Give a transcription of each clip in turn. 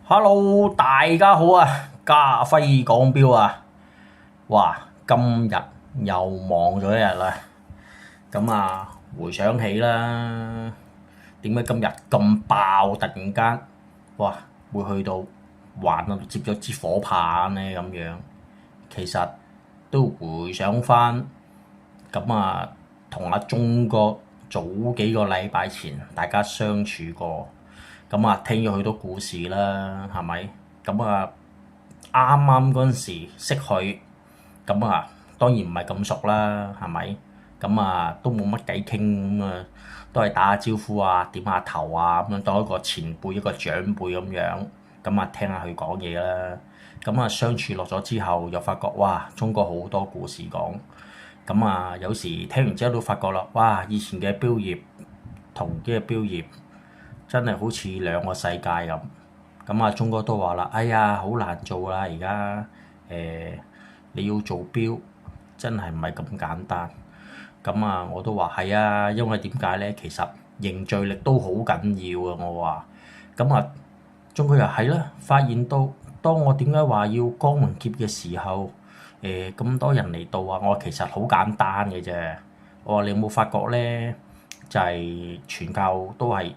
Hello，大家好啊！家輝講錶啊，哇！今日又忙咗一日啦。咁啊，回想起啦，點解今日咁爆？突然間，哇！會去到玩啊，接咗支火棒咧咁樣。其實都回想翻，咁啊，同阿鐘哥早幾個禮拜前大家相處過。咁啊，聽咗好多故事啦，係咪？咁啊，啱啱嗰陣時識佢，咁啊，當然唔係咁熟啦，係咪？咁啊，都冇乜偈傾，咁啊，都係打下招呼啊，點下頭啊，咁樣當一個前輩、一個長輩咁樣，咁啊，聽下佢講嘢啦。咁啊，相處落咗之後，又發覺哇，中國好多故事講。咁啊，有時聽完之後都發覺啦，哇！以前嘅標業同嘅標業真係好似兩個世界咁。咁啊，鐘哥都話啦，哎呀，好難做啦！而家你要做標，真係唔係咁簡單。咁啊，我都話係啊，因為點解咧？其實凝聚力都好緊要啊！我話，咁啊，鐘哥又係啦，發現到當我點解話要江門劍嘅時候，咁多人嚟到啊！我話其實好簡單嘅啫。我話你有冇發覺咧？就係傳教都係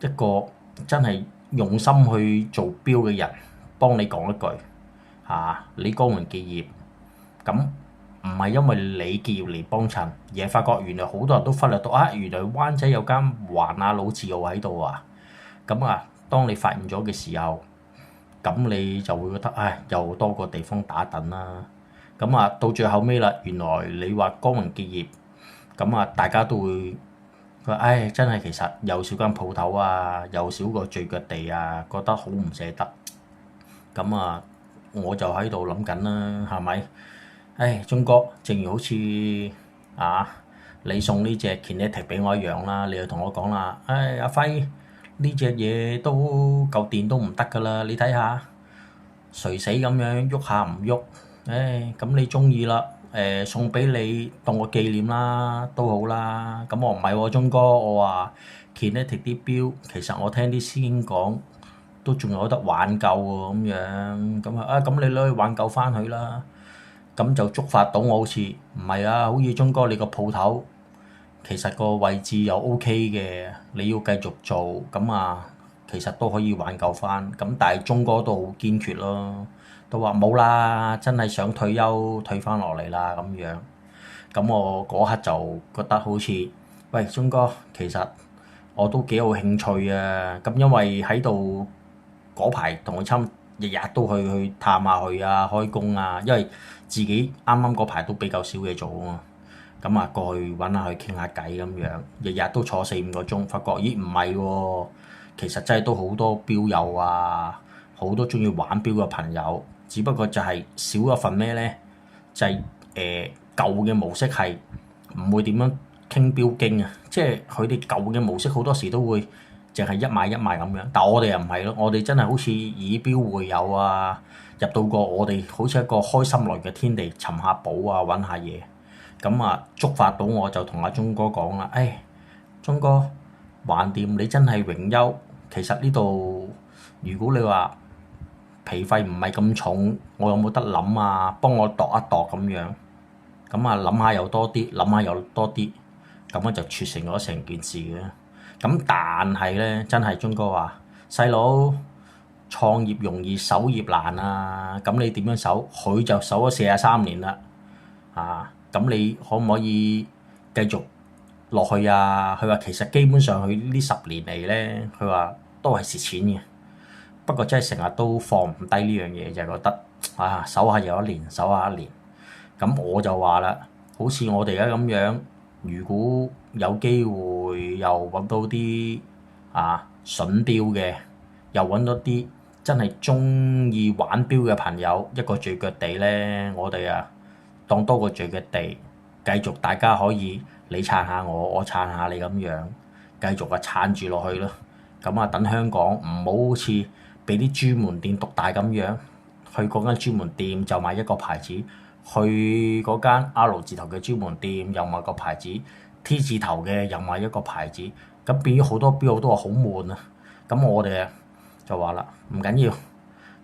一個真係用心去做標嘅人，幫你講一句你江門結業，咁唔係因為你結業嚟幫襯，而係發覺原來好多人都忽略到原來灣仔有間環亞老字號喺度啊！咁啊，當你發現咗嘅時候，咁你就會覺得又多個地方打躉啦。咁啊，到最後尾啦，原來你話江門結業，咁啊，大家都會佢話真係其實又少間鋪頭啊，又少個聚腳地啊，覺得好唔捨得。咁啊，我就喺度諗緊啦，係咪？鐘哥，正如好似啊，你送呢隻 Kinetic 俾我一樣啦，你就同我講啦，阿輝呢隻嘢都嚿電都唔得㗎啦，你睇下垂死咁樣喐下唔喐，咁你中意啦，送俾你當個紀念啦，都好啦。咁我唔係喎，鐘哥，我話 Kinetic 啲錶，其實我聽啲師兄講，都仲有得挽救喎，咁樣，咁你攞去挽救翻佢啦。咁就觸發到我好似唔係啊，好似鐘哥你個鋪頭，其實個位置又 OK 嘅，你要繼續做，咁啊，其實都可以挽救翻。咁但係鐘哥都好堅決咯，都話冇啦，真係想退休退翻落嚟啦咁樣。咁我嗰刻就覺得好似，喂，鐘哥，其實我都幾有興趣啊。咁因為喺度嗰排同佢差唔多日日都去探下佢啊，開工啊，因為自己啱啱嗰排都比較少嘢做啊嘛。咁啊，過去揾下佢傾下偈咁樣，日日都坐4-5個鐘，發覺咦唔係喎，其實真係都好多標友啊，好多中意玩標嘅朋友，只不過就係少一份咩咧，就係舊嘅模式係唔會點樣傾標經啊，即係佢哋舊嘅模式好多時都會淨係一買一賣咁樣，但我哋又唔係咯，我哋真係好似以標會友啊，入到個我哋好似一個開心來嘅天地，尋下寶啊，揾下嘢。咁啊，觸發到我就同阿鐘哥講啦，鐘哥，橫掂你真係榮休，其實呢度如果你話皮費唔係咁重，我有冇得諗啊？幫我度一度咁樣，咁啊諗下又多啲，諗下又多啲，咁啊就促成咗成件事嘅。咁但係咧，真係鐘哥話細佬創業容易守業難啊！咁你點樣守？佢就守咗43年啦，咁你可唔可以繼續落去啊？佢話其實基本上佢呢10年嚟咧，佢話都係蝕錢嘅。不過真係成日都放唔低呢樣嘢，就係覺得守下又一年，守下一年。咁我就話啦，好似我哋而家咁樣，如果有機會又揾到啲筍標嘅，又揾到啲真係中意玩標嘅朋友，一個聚腳地咧，我哋當多個聚腳地，繼續大家可以你撐下我，我撐下你咁樣，繼續撐住落去咯。咁等香港唔好好似俾啲專門店獨大咁樣，去嗰間專門店就買一個牌子，去嗰間 R 字頭嘅專門店又買個牌子，T 字頭嘅又買一個牌子，咁變咗好多標都話好悶啊！咁我哋就話啦，唔緊要，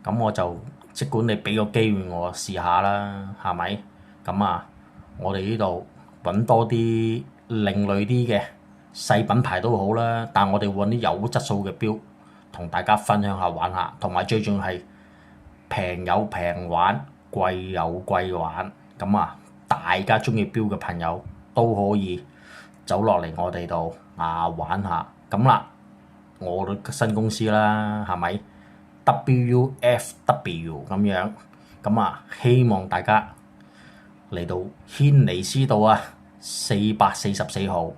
咁我就即管你俾個機會我試下啦，係咪？咁啊，我哋呢度揾多啲另類啲嘅細品牌都好啦，但我哋揾啲有質素嘅錶同大家分享下玩下，同埋最重要係平有平玩，貴有貴玩，咁啊，大家中意錶嘅朋友都可以走落嚟我哋度玩下，咁啦，我嘅新公司啦，係咪 WFW 咁樣，咁啊，希望大家嚟到軒尼詩道444號，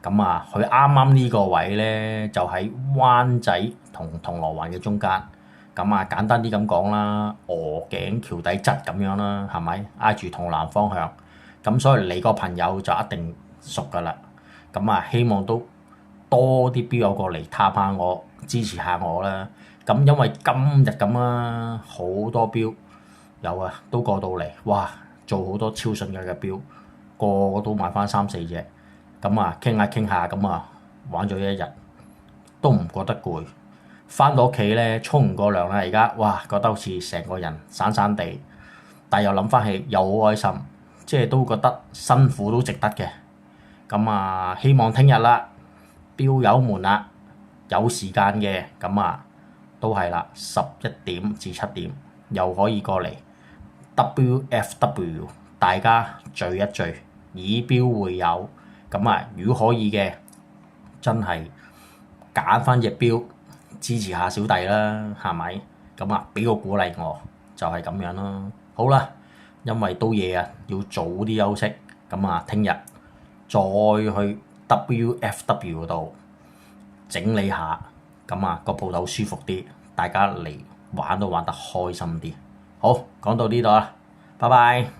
咁啊，佢啱啱呢個位咧就喺灣仔同銅鑼灣嘅中間，咁啊，簡單啲咁講啦，鵝頸橋底側咁樣啦，係咪挨住銅鑼方向？咁所以你個朋友就一定熟噶啦，咁啊，希望都多啲標友過嚟探下我，支持下我啦。咁因為今日咁啊，好多標有啊，都過到嚟，哇！做好多超順嘅標，個個都買翻3、4隻。咁啊，傾下傾下，咁啊，玩咗一日都唔覺得攰。翻到屋企咧，沖唔過涼啦，而家哇，覺得好似成個人散散地，但又諗翻起又好開心，即係都覺得辛苦都值得嘅。咁啊，希望聽日啦，標友們啦，有時間嘅咁啊，都係啦，11點至7點又可以過嚟 WFW， 大家聚一聚，以標會友。咁啊，如果可以嘅，真係揀翻隻標支持下小弟啦，係咪？咁啊，俾個鼓勵我，就係咁樣咯。好啦，因為都夜啊，要早啲休息。咁啊，聽日再去 WFW 度整理下，咁啊個鋪頭舒服啲，大家嚟玩都玩得開心啲。好，講到呢度啦，拜拜。